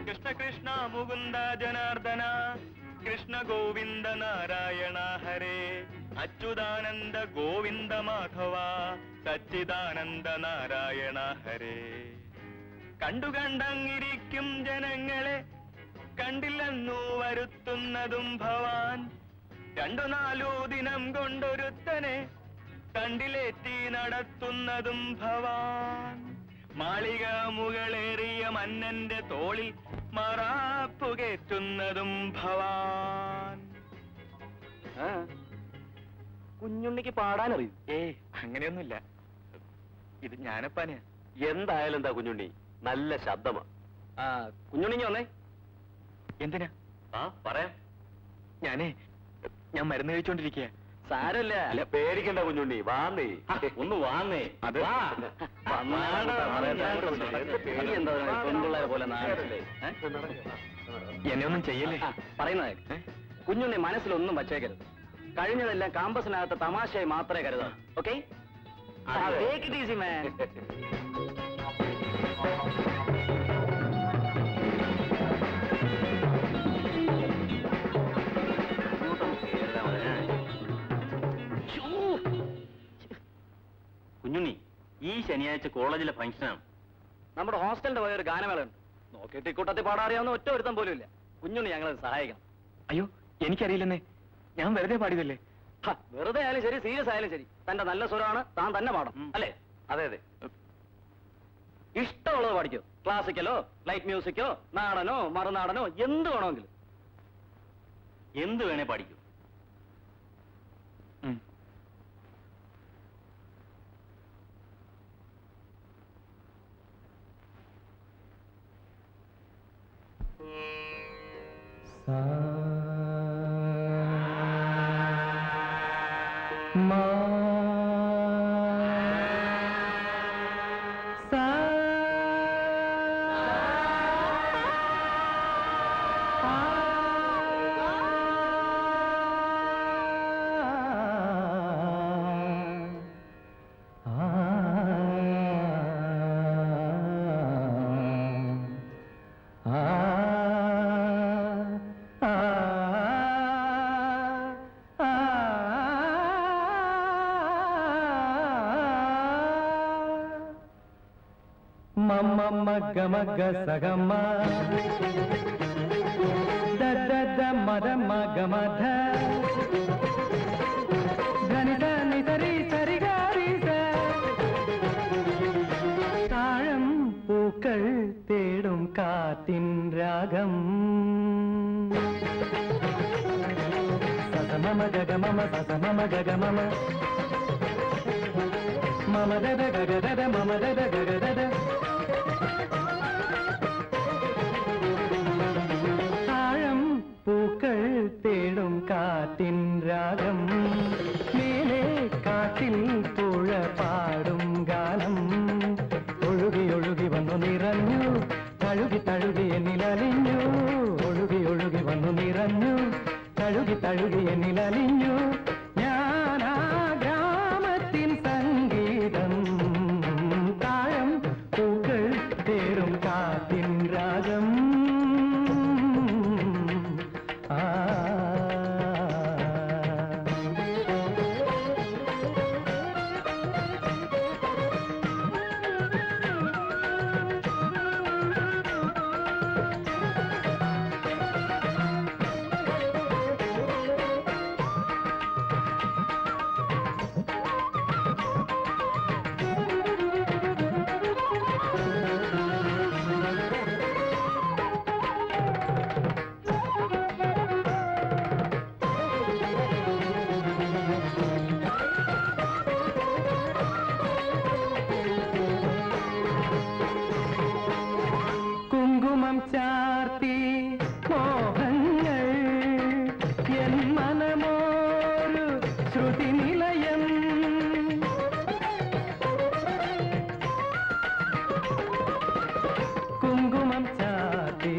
കൃഷ്ണ കൃഷ്ണ മുകുന്ദ ജനാർദ്ദന കൃഷ്ണ ഗോവിന്ദ നാരായണ ഹരേ അച്യുതാനന്ദ ഗോവിന്ദ മാധവ സച്ചിദാനന്ദ നാരായണ ഹരേ. കണ്ടുകണ്ടങ്ങിരിക്കും ജനങ്ങളെ കണ്ടില്ലെന്നു വരുത്തുന്നതും ഭവാൻ. 2-4 ദിനം കൊണ്ടൊരുത്തനെ കണ്ടിലേറ്റി നടത്തുന്നതും ഭവാൻ. മാളിക മുകളേറിയ മന്നന്റെ തോളിൽ മറാപ്പുകേറ്റുന്നതും ഭവാൻ. കുഞ്ഞുണ്ണിക്ക് പാടാനറിയും? അങ്ങനെയൊന്നുമില്ല, ഇത് ഞാനപ്പാനെയാ. എന്തായാലും എന്താ കുഞ്ഞുണ്ണി, നല്ല ശബ്ദമാ. കുഞ്ഞുണ്ണിക്ക് വന്നേ. എന്തിനാ? പറയാം. ഞാൻ മരുന്ന് കഴിച്ചോണ്ടിരിക്കുക. സാരല്ല, അല്ല പേടിക്കണ്ട കുഞ്ഞുണ്ണി, വാന്നേ ഒന്ന് വാന്നേ. അത് പെൺപിള്ളേരെ പോലെ എന്നെ ഒന്നും ചെയ്യല്ലേ. പറയുന്നത് കുഞ്ഞുണ്ണി മനസ്സിലൊന്നും വച്ചേക്കരുത്. കഴിഞ്ഞതെല്ലാം കാമ്പസിനകത്ത് തമാശയായി മാത്രമേ കരുതാം. Okay? Take it easy man. Kunjunni, ഈ ശനിയാഴ്ച കോളേജിലെ ഫംഗ്ഷനാണ്. നമ്മുടെ ഹോസ്റ്റലിന്റെ പോയ ഒരു ഗാനമേളയുണ്ട്. നോക്കിയിട്ട് ഇക്കൂട്ടത്തിൽ പാടാറിയാവുന്ന ഒറ്റ ഒരുത്തം പോലും ഇല്ല. കുഞ്ഞുണ്ണി ഞങ്ങളെ സഹായിക്കണം. അയ്യോ, എനിക്കറിയില്ലെന്നേ, ഞാൻ വെറുതെ പാടിയതല്ലേ. വെറുതെ ആയാലും ശരി, സീരിയസ് ആയാലും ശരി, തന്റെ നല്ല സ്വരമാണ്, താൻ തന്നെ പാടണം. അല്ലേ? അതെ അതെ. ഇഷ്ടമുള്ളത് പാടിക്കോ. ക്ലാസിക്കലോ, ലൈറ്റ് മ്യൂസിക്കോ, നാടനോ, മറുനാടനോ, എന്ത് വേണമെങ്കിലും. എന്ത് വേണേ പാടിക്കോ. మగ్గ మగ్గ సగమ్మ దద్ద మద మగ మధ ధనిద నిసరి సరిగారి താഴം പൂക്കൾ തേടും കാറ്റിൻ രാഗം സസമമ ഗഗമമ സസമമ ഗഗമമ മമ ദദ ഗഗദദ മമ ദദ ഗഗദദ പൂക്കൾ തേടും കാറ്റിൻ രാഗം മേലെ കാറ്റിൽ പുഴ പാടും ഗാനം ഒഴുകി ഒഴുകി വന്നു നിറഞ്ഞു തഴുകി തഴുകി എന്നിലലിഞ്ഞു ഒഴുകി ഒഴുകി വന്നു നിറഞ്ഞു തഴുകി തഴുകി എന്നിലലിഞ്ഞു ഞാനാ ഗ്രാമത്തിൻ സംഗീതം താഴം പൂക്കൾ തേടും കാറ്റിൻ രാഗം ചാർത്തി മോഹങ്ങൾ എൻ മനമോരു ശ്രുതി നിലയം കുങ്കുമം ചാർത്തി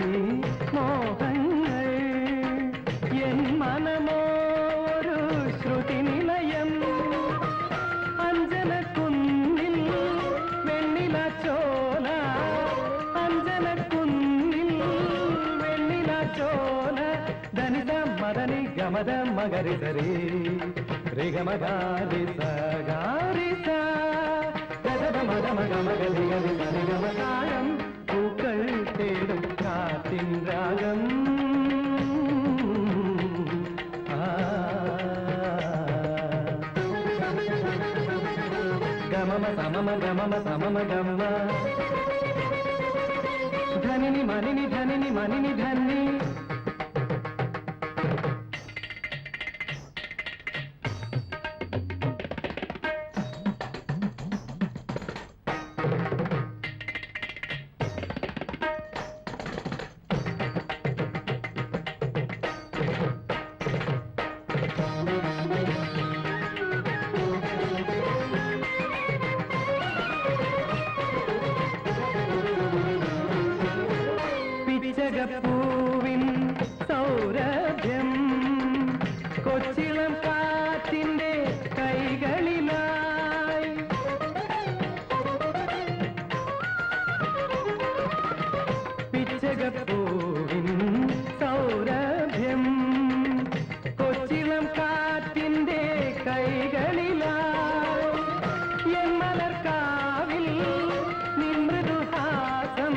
മോഹങ്ങൾ എൻ മനമോരു ശ്രുതി നിലയം അഞ്ജന കുന്നിൽ വെണ്ണില ചോല അഞ്ജന കുന്നിൽ മഗരി സരി രിഗമഗാരി സഗാരി സ ഗദ മഗ മഗ മഗരി ഗരി സരി ഗമ താളം പൂക്കൾ തേടും കാറ്റിൻ രാഗം ഗമമ സമമ ഗമമ സമമ ഗമ ധനിനി മനിനി ധനിനി മനിനി ധനി പിച്ചകപ്പൂവിൻ സൗരഭ്യം കൊച്ചിളം കാറ്റിന്റെ കൈകളിലായി പിച്ചകപ്പൂവിൻ സൗരഭ്യം കൊച്ചിളം കാറ്റിന്റെ കൈകളിലായി എൻ മലർക്കാവിൽ നിൻ മൃദുഹാസം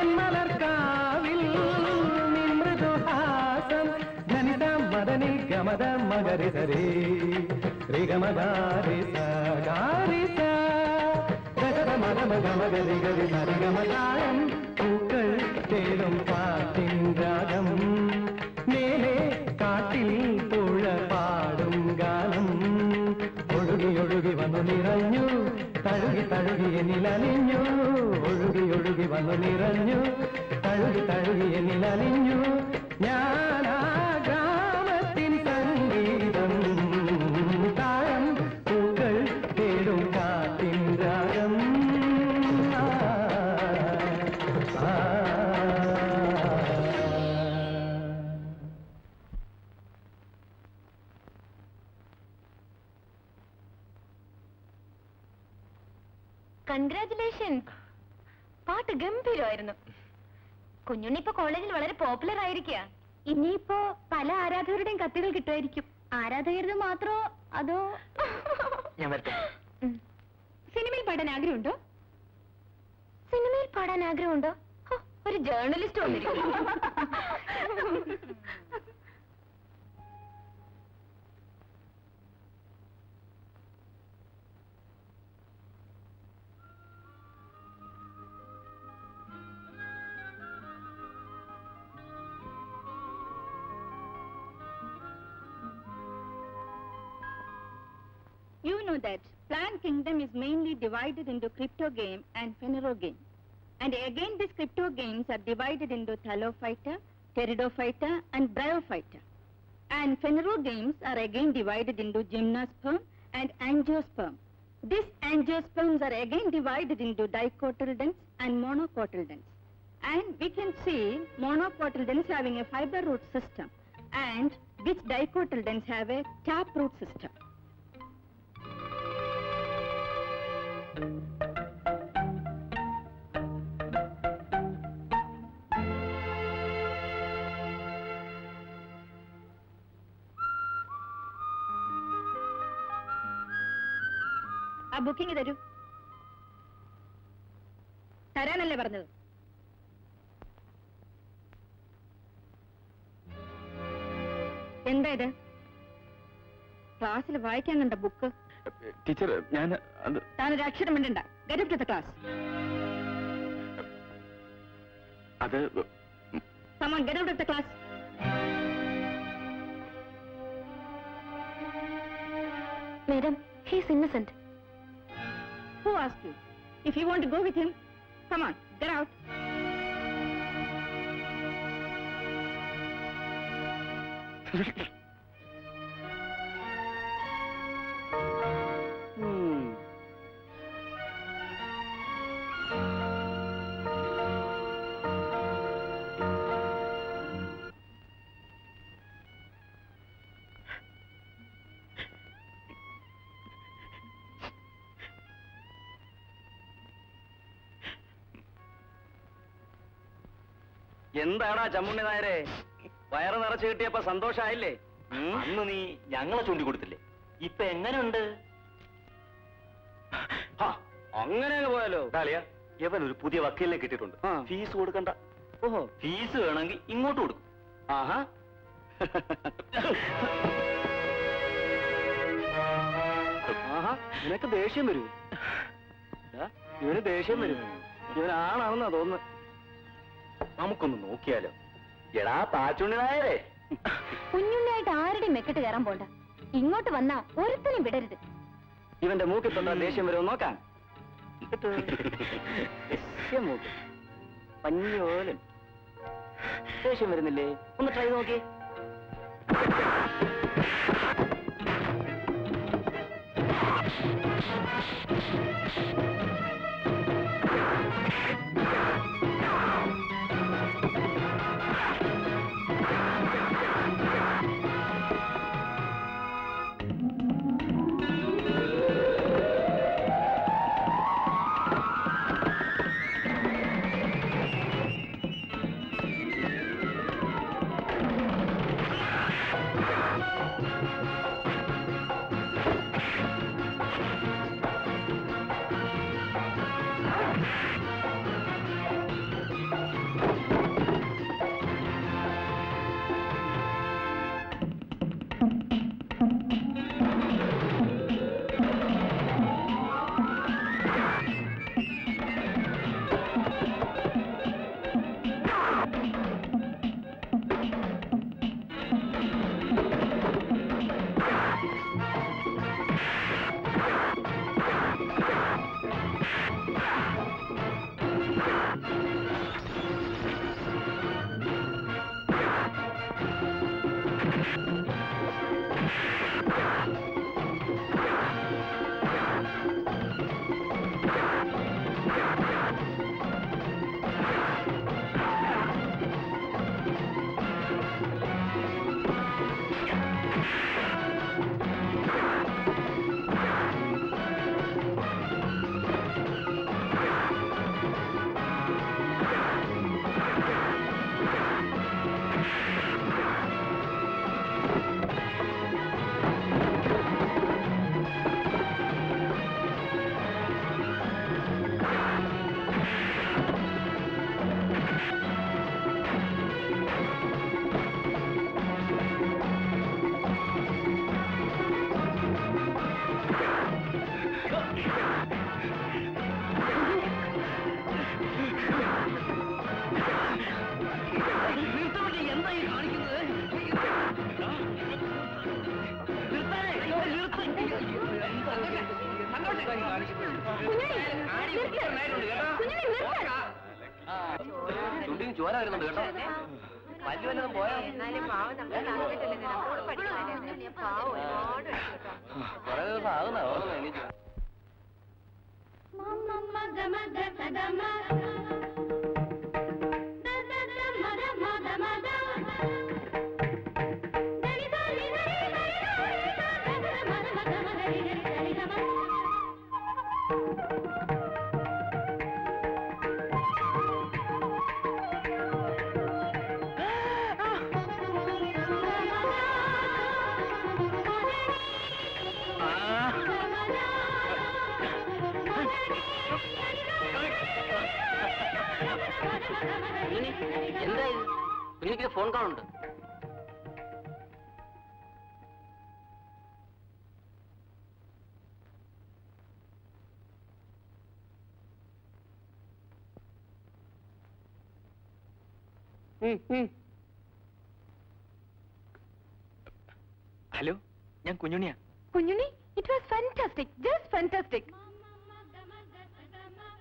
എൻ മലർക്കാവിൽ നിൻ മൃദുഹാസം ധനിത മദനി ഗമദ മഗരി സരി രിഗമഗാരി സഗാരി സ ഗദ മദ മഗ മഗരി ഗരി സരി ഗമതാളം പൂക്കൾ തേടും പാട്ടിൻ രാഗം മേലെ കാട്ടിൽ തുഴ പാടും ഗാനം ഒഴുകി ഒഴുകി വന്നു നിറഞ്ഞു തഴുകി തഴുകി എന്നിലലിഞ്ഞു ഒഴുകി ഒഴുകി വന്നു നിറഞ്ഞു തഴുകി തഴുകി എന്നിലലിഞ്ഞു ഞാനാ ഗ്രാമത്തിൻ സംഗീതം താളം പൂക്കൾ തേടും കാറ്റിൻ രാഗം കൺഗ്രാറ്റുലേഷൻസ്. പാട്ട് ഗംഭീരമായിരുന്നു. കുഞ്ഞുണ്ണി ഇപ്പൊ കോളേജിൽ വളരെ പോപ്പുലർ ആയിരിക്കുക. ഇനിയിപ്പോ പല ആരാധകരുടെയും കത്തുകൾ കിട്ടുമായിരിക്കും. ആരാധകരുടെ മാത്രമോ അതോ ഞാൻ വരട്ടെ. സിനിമയിൽ പാടാൻ ആഗ്രഹമുണ്ടോ? സിനിമയിൽ പാടാൻ ആഗ്രഹമുണ്ടോ? ഹോ, ഒരു ജേർണലിസ്റ്റ് വന്നിരിക്കും. You know that Plant Kingdom is mainly divided into crypto game and Fenero game. And again these crypto games are divided into Thallophyta, Pteridophyta and Bryophyta. And Fenero games are again divided into Gymnosperm and Angiosperm. These Angiosperms are again divided into dicotyledons and monocotyledons. And we can see monocotyledons having a fiber root system and which dicotyledons have a tap root system. ആ booking തരൂ. തരാനല്ലേ പറഞ്ഞത്? എന്താ ഇത്? ക്ലാസ്സിൽ വായിക്കാൻ കണ്ട book. Teacher ഞാൻ അത് താനൊരു അക്ഷരം മിണ്ടണ്ട. Get up to the class. അത് Come on, get out of the class. Madam, he is innocent. Who asked you? If you want to go with him, come on, get out. എന്താടാ ചമ്മുണ്ണി നായരെ, വയറ് നിറച്ചു കിട്ടിയപ്പോ സന്തോഷായില്ലേ? അന്ന് നീ ഞങ്ങളെ ചൂണ്ടിക്കൊടുത്തില്ലേ? ഇപ്പൊ എങ്ങനെയുണ്ട്? അങ്ങനെ പോയാലോ? ഇവൻ ഒരു പുതിയ വക്കീലിനെ കിട്ടിയിട്ടുണ്ട്. ഫീസ് കൊടുക്കണ്ട. ഓഹോ, ഫീസ് വേണമെങ്കിൽ ഇങ്ങോട്ട് കൊടുക്കും. ആഹാ. ആഹാ, നിനക്ക് ദേഷ്യം വരൂ? ഇവന് ദേഷ്യം വരും. ഇവനാണെന്നാ തോന്നുന്നു. നമുക്കൊന്ന് നോക്കിയാലോ? എടാ പാച്ചുണ്ണി നായരെ, കുഞ്ഞുണ്ണിയായിട്ട് ആരുടെയും മെക്കെട്ട് കയറാൻ പോണ്ട. ഇങ്ങോട്ട് വന്നാ ഒരുത്തനും വിടരുത്. ഇവന്റെ മൂക്കിൽ തൊട്ടാ ദേഷ്യം വരുമോ നോക്കാൻ? മൂക്ക് പഞ്ഞോലും ദേഷ്യം വരുന്നില്ലേ? ഒന്ന് ട്രൈ നോക്കി. ചോര വരുന്നുണ്ട് കേട്ടോ. വലിയ വല്ലതും പോയാ കുറെ ദിവസം ആകുന്ന എനിക്ക്. എന്താ കുഞ്ഞിക്ക് ഫോൺ കോൾ ഉണ്ട്. ഹലോ, ഞാൻ കുഞ്ഞുണ്ണിയാ. Kunjunni, it was fantastic, just fantastic.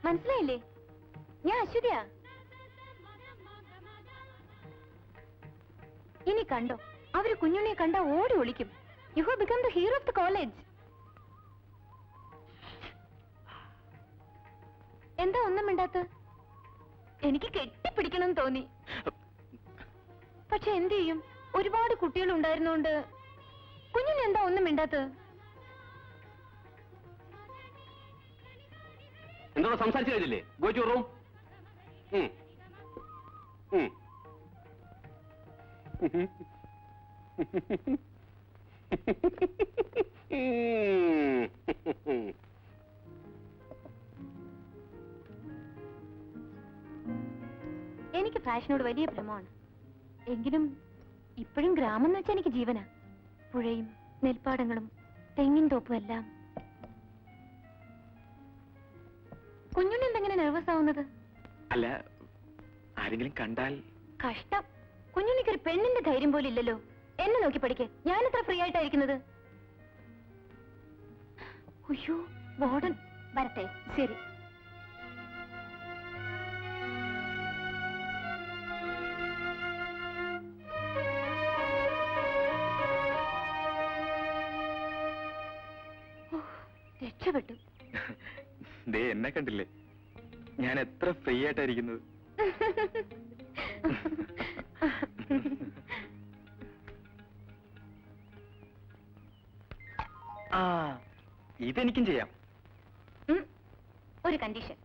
മനസ്സിലായില്ലേ? ഞാൻ അശ്വതിയാ. ഇനി കണ്ടോ, അവര് കുഞ്ഞുണ്ണിയെ കണ്ടാ ഓടി ഒളിക്കും. You have become the hero of the college. എന്താ ഒന്നും മിണ്ടാത്ത? എനിക്ക് കെട്ടിപ്പിടിക്കണം തോന്നി. പക്ഷെ എന്ത് ചെയ്യും, ഒരുപാട് കുട്ടികൾ ഉണ്ടായിരുന്നോണ്ട്. കുഞ്ഞിന് എന്താ ഒന്നും മിണ്ടാത്ത? എന്തോ സംസാരിച്ചു കഴിഞ്ഞില്ലേ? Go to room. എനിക്ക് ഫാഷനോട് വലിയ ഭ്രമമാണ്. എങ്കിലും ഇപ്പോഴും ഗ്രാമം എന്ന് വെച്ചാൽ എനിക്ക് ജീവനാ. പുഴയും നെൽപ്പാടങ്ങളും തെങ്ങിൻ തോപ്പും എല്ലാം. കുഞ്ഞുണ്ണി എന്തെങ്ങനെ നെർവസ് ആവുന്നത്? അല്ല, ആരെങ്കിലും കണ്ടാൽ കഷ്ടം. കുഞ്ഞുണ്ണിക്ക് ഒരു പെണ്ണിന്റെ ധൈര്യം പോലും ഇല്ലല്ലോ. എന്നെ നോക്കി പഠിക്ക്. ഞാൻ എത്ര ഫ്രീ ആയിട്ടായിരിക്കുന്നത്. അയ്യോ, വാർഡൻ വരട്ടെ. ശരി. രക്ഷപ്പെട്ടു. ദേ എന്നെ കണ്ടില്ലേ, ഞാൻ എത്ര ഫ്രീ ആയിട്ടായിരിക്കുന്നത്. ആ, ഇതെനിക്കും ചെയ്യാം. ഒരു കണ്ടീഷൻ.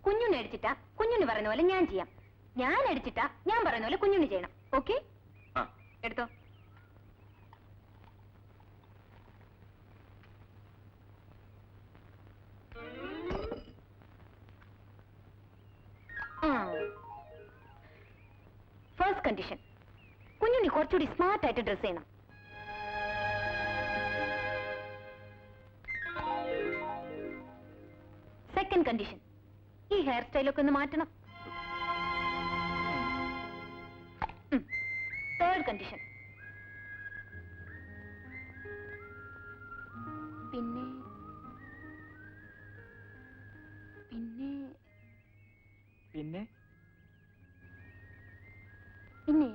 കുഞ്ഞുണ്ണി അടിച്ചിട്ടാ കുഞ്ഞുണ്ണി പറയുന്ന പോലെ ഞാൻ ചെയ്യാം. ഞാൻ അടിച്ചിട്ടാ ഞാൻ പറയുന്ന പോലെ കുഞ്ഞുണ്ണി ചെയ്യണം. ഓക്കെ? ആ, എടുത്തോ. ഫസ്റ്റ് കണ്ടീഷൻ, കുഞ്ഞുണ്ണി കുറച്ചുകൂടി സ്മാർട്ട് ആയിട്ട് ഡ്രസ് ചെയ്യണം. സെക്കൻഡ് കണ്ടീഷൻ, ഈ ഹെയർ സ്റ്റൈലൊക്കെ ഒന്ന് മാറ്റണം. തേർഡ് കണ്ടീഷൻ, പിന്നെ പിന്നെ പിന്നെ പിന്നെ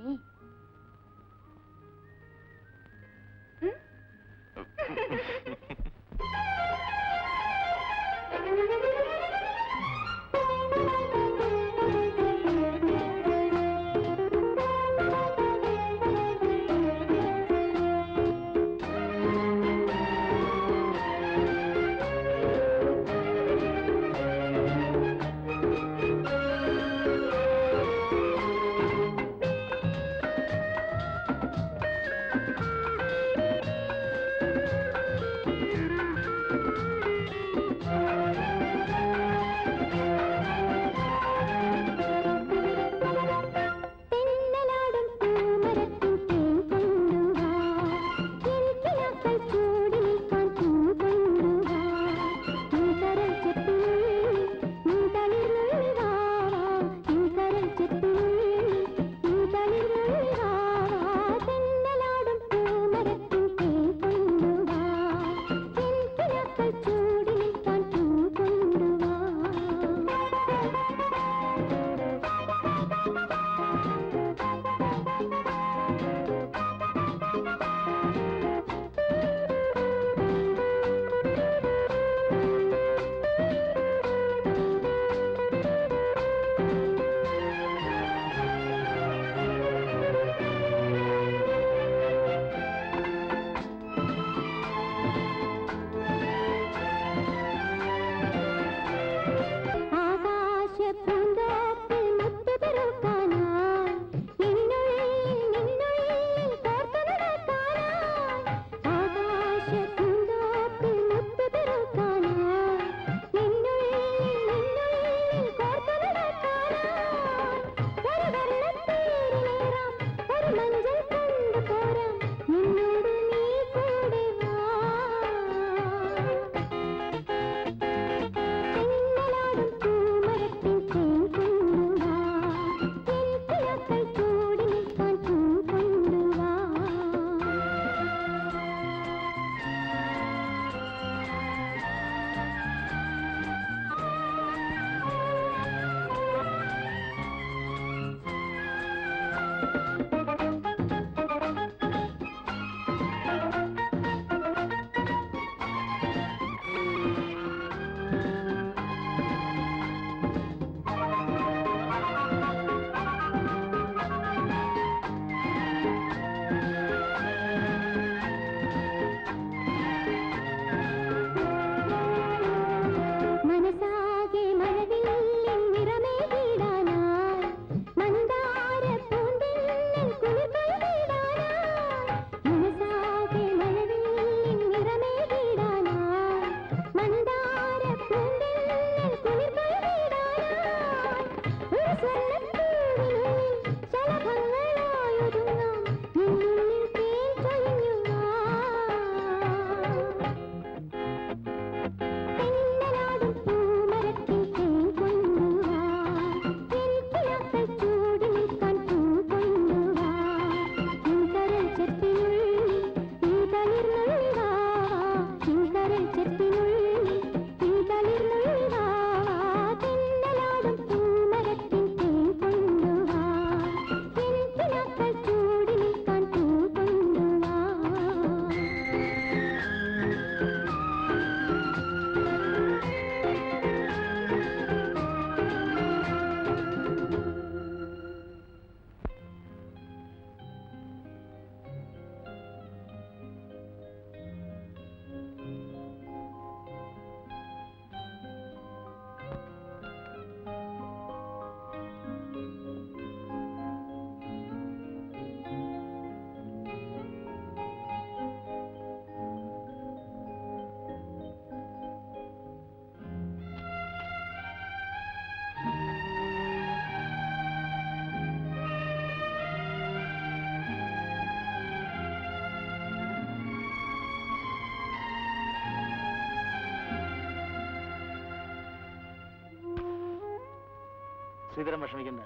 ശ്രീധരൻ വിഷമിക്കണ്ട,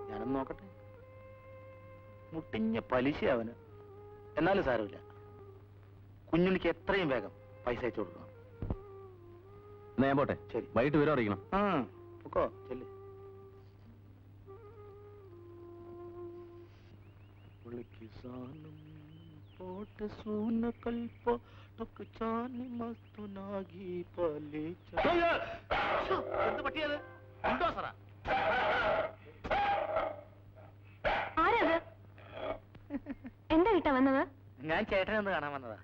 ഞാനൊന്ന് നോക്കട്ടെ. മുട്ടിഞ്ഞ പലിശ അവന്. എന്നാലും സാരമില്ല, കുഞ്ഞുണ്ണിക്ക് എത്രയും വേഗം പൈസ അയച്ചു കൊടുക്കണം. എന്നാ ഞാൻ പോട്ടെ. ശരി. വൈകിട്ട് വിവരം അറിയിക്കണം. പൊക്കോ, ചെല്ല്. എന്ത് പറ്റിയത്? ഉണ്ടോ സാറാ? ആരത്? എന്താ കിട്ടാ വന്നത്? ഞാൻ ചേട്ടനെ ഒന്ന് കാണാൻ വന്നതാ.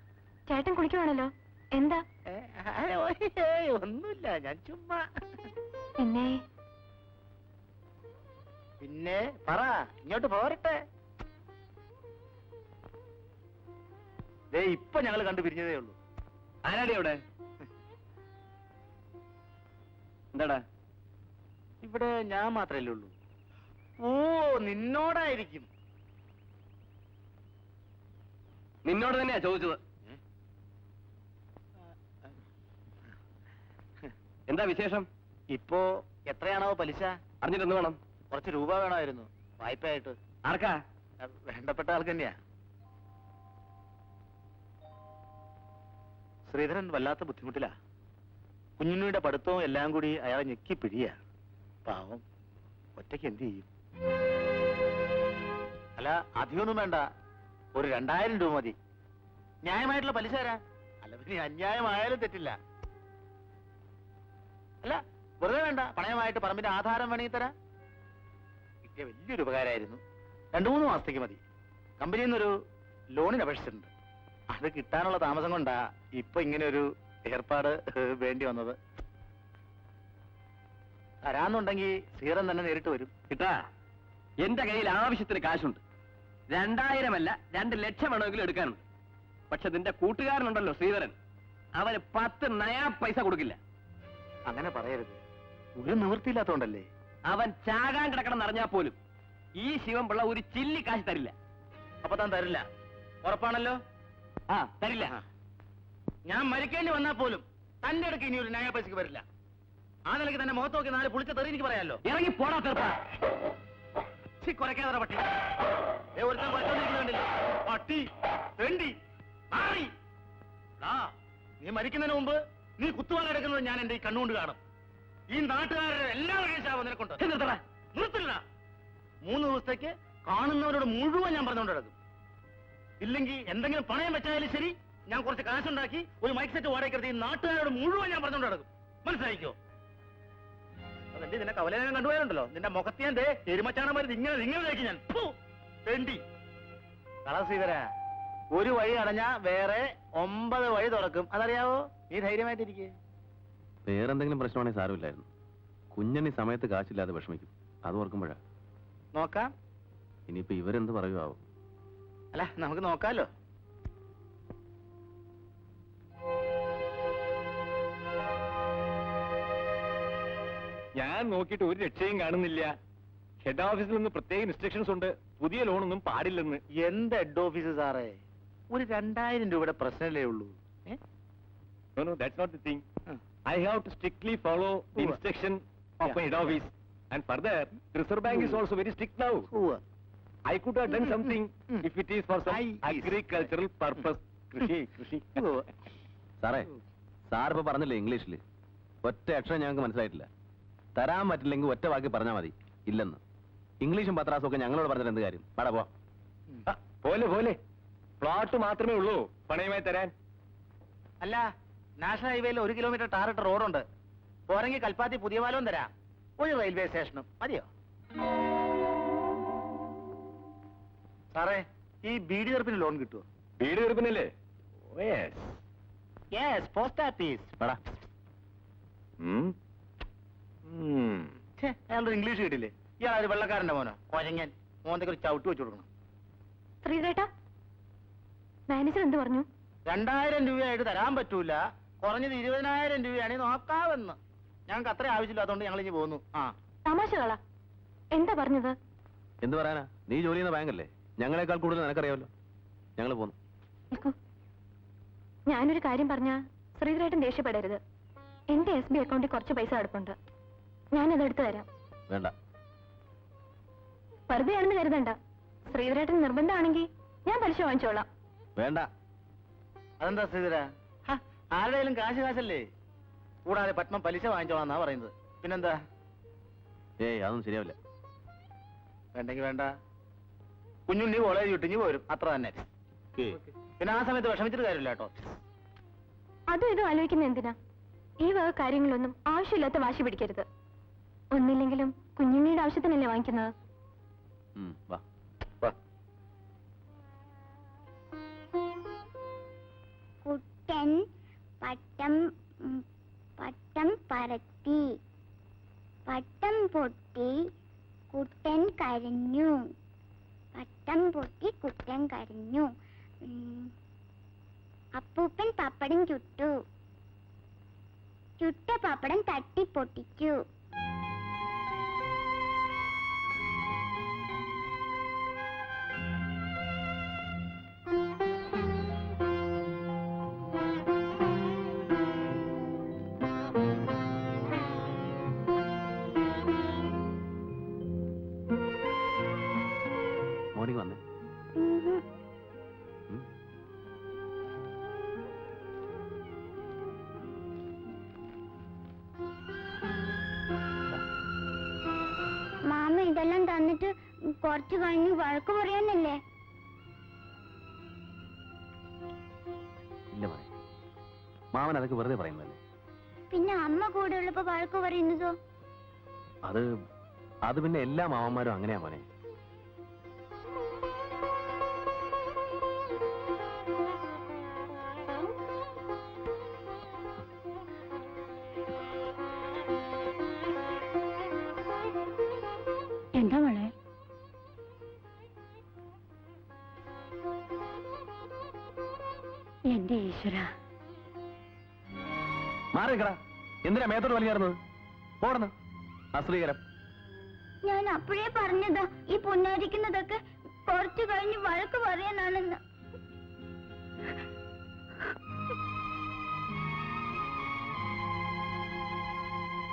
ചേട്ടൻ കുളിക്കുവാണല്ലോ, എന്താ? ഒന്നുമില്ല, ഞാൻ ചുമ്മാ. പിന്നെ പിന്നെ പറ, ഇങ്ങോട്ട് പോരട്ടെ. ഇപ്പൊ ഞങ്ങൾ കണ്ടു പിരിഞ്ഞതേ ഉള്ളൂ. ആരാടി അവിടെ? എന്താടാ? ഇവിടെ ഞാൻ മാത്രല്ലേ ഉള്ളൂ. ഓ, നിന്നോടായിരിക്കും. നിന്നോട് തന്നെയാ ചോദിച്ചത്. എന്താ വിശേഷം? ഇപ്പോ എത്രയാണോ പലിശ? അറിഞ്ഞിട്ട് എന്ത് വേണം? കുറച്ച് രൂപ വേണമായിരുന്നു വായ്പയായിട്ട്. ആർക്കാ? വേണ്ടപ്പെട്ട ആൾക്ക് തന്നെയാ. ശ്രീധരൻ വല്ലാത്ത ബുദ്ധിമുട്ടിലാ. കുഞ്ഞുണ്ണിയുടെ പഠിത്തവും എല്ലാം കൂടി അയാളെ ഞെക്കി പിഴിയാ. പാവം, ഒറ്റയ്ക്ക് എന്ത് ചെയ്യും? അല്ല, അധികമൊന്നും വേണ്ട, ഒരു 2000 രൂപ മതി. ന്യായമായിട്ടുള്ള പലിശ തരാ. അല്ല, പിന്നെ അന്യായമായാലും തെറ്റില്ല. അല്ല, വെറുതെ വേണ്ട, പണയമായിട്ട് പറമ്പിന്റെ ആധാരം വേണമെങ്കിൽ തരാം. കിട്ടിയ വലിയൊരു ഉപകാരമായിരുന്നു. 2-3 മാസത്തേക്ക് മതി. കമ്പനിയിൽ നിന്നൊരു ലോണിന് അപേക്ഷിച്ചിട്ടുണ്ട്. അത് കിട്ടാനുള്ള താമസം കൊണ്ടാ ഇപ്പൊ ഇങ്ങനെ ഒരു ഏർപ്പാട് വേണ്ടി വന്നത്. തരാന്നുണ്ടെങ്കിൽ ശ്രീധരൻ തന്നെ നേരിട്ട് വരും. കിട്ടാ, എന്റെ കയ്യിൽ ആവശ്യത്തിന് കാശുണ്ട്. 2000 അല്ല, 2 ലക്ഷം വേണമെങ്കിലും എടുക്കാനുണ്ട്. പക്ഷെ നിന്റെ കൂട്ടുകാരനുണ്ടല്ലോ ശ്രീധരൻ, അവന് 10 നയാ പൈസ കൊടുക്കില്ല. അങ്ങനെ പറയരുത്, ഒരു നിവൃത്തിയില്ലാത്തോണ്ടല്ലേ. അവൻ ചാകാൻ കിടക്കണം എന്നറിഞ്ഞാൽ പോലും ഈ ശിവൻപിള്ള ഒരു ചില്ലി കാശ് തരില്ല. അപ്പൊ താൻ തരില്ല? ഉറപ്പാണല്ലോ? ആ, തരില്ല. ഞാൻ മരിക്കേണ്ടി വന്നാൽ പോലും തന്റെ അടുക്ക് ഇനി ഒരു നയാ പൈസക്ക് വരില്ല. ആ നിലയ്ക്ക് തന്നെ മുഖത്ത് നോക്കി 4 പുളിച്ച തെറി എനിക്ക് പറയാമല്ലോ. ഇറങ്ങി പോടാ തീർപ്പാ. കുറയ്ക്കാതെ പട്ടി. ഒരുത്തൻ കുറച്ചോണ്ടിരിക്കുന്നുണ്ടല്ലോ. പട്ടി തെണ്ടി മാറി. നീ മരിക്കുന്നതിന് മുമ്പ് നീ കുത്തുവാൻ എടുക്കുന്നത് ഞാൻ എന്റെ ഈ കണ്ണുകൊണ്ട് കാണും. ഈ നാട്ടുകാരുടെ എല്ലാ വഴിയാവും നിനക്കൊണ്ട്. നിർത്തില്ല. 3 ദിവസത്തേക്ക് കാണുന്നവരോട് മുഴുവൻ ഞാൻ പറഞ്ഞുകൊണ്ട് കിടക്കും. ഇല്ലെങ്കിൽ എന്തെങ്കിലും പണയം വെച്ചാലും ശരി, ഞാൻ കുറച്ച് കാശുണ്ടാക്കി ഒരു മൈക്ക് സെറ്റ് വാടകയ്ക്ക് ഈ നാട്ടുകാരോട് മുഴുവൻ ഞാൻ പറഞ്ഞുകൊണ്ട് കിടക്കും. മനസ്സിലായിക്കോ? അതെന്റെ നിന്നെ കവലനം കണ്ടുപോയുണ്ടല്ലോ, നിന്റെ മുഖത്ത് ഞാൻ എരുമച്ചാണമാര് ഇങ്ങനെ തേക്ക് ഞാൻ. തെണ്ടി കളസീതര, ഒരു വഴി അടഞ്ഞാ വേറെ 9 വഴി തുറക്കും. അതറിയാവോ? നീ ധൈര്യമായിട്ടിരിക്കേ. വേറെന്തെങ്കിലും പ്രശ്നമാണെങ്കിൽ സാരമില്ലായിരുന്നു. കുഞ്ഞണ്ണി സമയത്ത് കാശില്ലാതെ വിഷമിക്കും. അത് ഓർക്കുമ്പോഴാ. നോക്കാം. ഇനിയിപ്പോ ഇവരെന്ത് പറയുമാവും? അല്ല, നമുക്ക് നോക്കാലോ. ഞാൻ നോക്കിയിട്ട് ഒരു രക്ഷയും കാണുന്നില്ല. ഹെഡ് ഓഫീസിൽ നിന്ന് പ്രത്യേക ഇൻസ്ട്രക്ഷൻസ് ഉണ്ട്, പുതിയ ലോണൊന്നും പാടില്ലെന്ന്. എന്ത് ഹെഡ് ഓഫീസ് സാറേ, ഒരു 2000 രൂപയുടെ പ്രശ്നമല്ലേ ഉള്ളൂ. No, no, that's not the thing. I have to strictly follow the instruction of my head office. And further, Reserve Bank is also very strict now. I could have done something if it is for some agricultural purpose. കൃഷി. സാറേ, സാറിപ്പോ പറഞ്ഞില്ലേ ഇംഗ്ലീഷിൽ? ഒറ്റ അക്ഷരം ഞങ്ങൾക്ക് മനസ്സിലായിട്ടില്ല. തരാൻ പറ്റില്ലെങ്കിൽ ഒറ്റ വാക്കി പറഞ്ഞാൽ മതി, ഇല്ലെന്ന്. ഇംഗ്ലീഷും പത്രാസും ഒക്കെ ഞങ്ങളോട് പറഞ്ഞിട്ട് എന്ത് കാര്യം? പാടാ പോ. പോലെ പ്ലോട്ട് മാത്രമേ ഉള്ളൂ പണയമായി തരാൻ. അല്ല, നാഷണൽ ഹൈവേയിൽ 1 കിലോമീറ്റർ ടാറിട്ട റോഡുണ്ട്. പോരെങ്കിൽ കൽപ്പാത്തി പുതിയ പാലവും തരാം, ഒരു റെയിൽവേ സ്റ്റേഷനും മതിയോ? സാറേ, ഈ ബീഡി തീർപ്പിന് ലോൺ കിട്ടുമോ? വീട് തീർപ്പിനല്ലേ? Yes, post office. പാടാ. അയാളുടെ ഇംഗ്ലീഷ് കിട്ടില്ലേ? ഇയാൾ ഒരു വെള്ളക്കാരന്റെ മോനോ? കൊരങ്ങൻ. മോന്തൊക്കെ ഒരു ചവിട്ട് വെച്ച് കൊടുക്കണം. ശ്രീധരേട്ടാ, മാനേജർ എന്ത് പറഞ്ഞു? 2000 രൂപയായിട്ട് തരാൻ പറ്റൂല, കുറഞ്ഞത് 20,000 രൂപയാണെങ്കിൽ നോക്കാവെന്ന്. ഞങ്ങൾക്ക് അത്ര ആവശ്യമില്ല, അതുകൊണ്ട് ഞങ്ങൾ ഇനി പോന്നു. തമാശകളാ? എന്താ പറഞ്ഞത്? എന്ത് പറയാനാ? നീ ജോലി ചെയ്യുന്ന ബാങ്കല്ലേ, ഞങ്ങളെക്കാൾ കൂടുതൽ നിനക്കറിയാമല്ലോ. ഞങ്ങൾ പോന്നു. ഞാനൊരു കാര്യം പറഞ്ഞാ ശ്രീധരേട്ടൻ ദേഷ്യപ്പെടരുത്. എന്റെ SB അക്കൗണ്ടിൽ കുറച്ച് പൈസ അടുപ്പുണ്ട്, ഞാനത് എടുത്തു തരാം. വേണ്ട. വെറുതെ ആണെന്ന് കരുതണ്ട. ശ്രീധരേട്ടൻ നിർബന്ധമാണെങ്കിൽ ഞാൻ പലിശ വാങ്ങിച്ചോളാം. വേണ്ട. അതെന്താ ശ്രീധര? ആരുടെയും കാശല്ലേ? കൂടാതെ പത്മം പലിശ വാങ്ങിച്ചോളാന്നാ പറയുന്നത്. പിന്നെന്താ? ഏയ് അതൊന്നും ശരിയാവില്ല. വേണ്ടെങ്കി വേണ്ട. കുഞ്ഞുണ്ണി കോളേജ് വിട്ടിഞ്ഞ് പോരും, അത്ര തന്നെ. പിന്നെ ആ സമയത്ത് വിഷമിച്ചിട്ട് കാര്യമില്ല കേട്ടോ. അതും ഇതും ആലോചിക്കുന്ന എന്തിനാ? ഈ വക കാര്യങ്ങളൊന്നും ആവശ്യമില്ലാത്ത വാശി പിടിക്കരുത്. ഒന്നില്ലെങ്കിലും കുഞ്ഞുണ്ണിയുടെ ആവശ്യത്തിനല്ലേ വാങ്ങിക്കുന്നത്. വാ. കുട്ടൻ പട്ടം പറത്തി, പട്ടം പൊട്ടി കുട്ടൻ കരഞ്ഞു, പട്ടം പൊട്ടി കുട്ടൻ കരഞ്ഞു. അപ്പൂപ്പൻ പപ്പടം ചുട്ടു, ചുട്ട പപ്പടം തട്ടി പൊട്ടിച്ചു. മോർണിംഗ് വന്നേ. മാമ ഇതെല്ലാം തന്നിട്ട് കുറച്ചു കഴിഞ്ഞ് വഴക്ക് പറയാനല്ലേ? ഇല്ല മോനെ, മാമൻ അതൊക്കെ വെറുതെ പറയുന്നതല്ലേ. പിന്നെ അമ്മ കൂടെ ഉള്ളപ്പോ വഴക്ക് പറയുന്നതോ? അത് പിന്നെ എല്ലാ മാമന്മാരും അങ്ങനെയാ മോനെ. എന്താ മോളെ? എന്റെ ഈശ്വര, മാറിക്കടാ. എന്തിനാ മേത്തോട്ട് വലിഞ്ഞേറുന്നത്? പോടുന്നു അശ്രീകരം. ഞാൻ അപ്പോഴേ പറഞ്ഞതാ ഈ പൊന്നാരിക്കുന്നതൊക്കെ കുറച്ചു കഴിഞ്ഞ് വഴക്ക് പറയാനാണെന്ന്.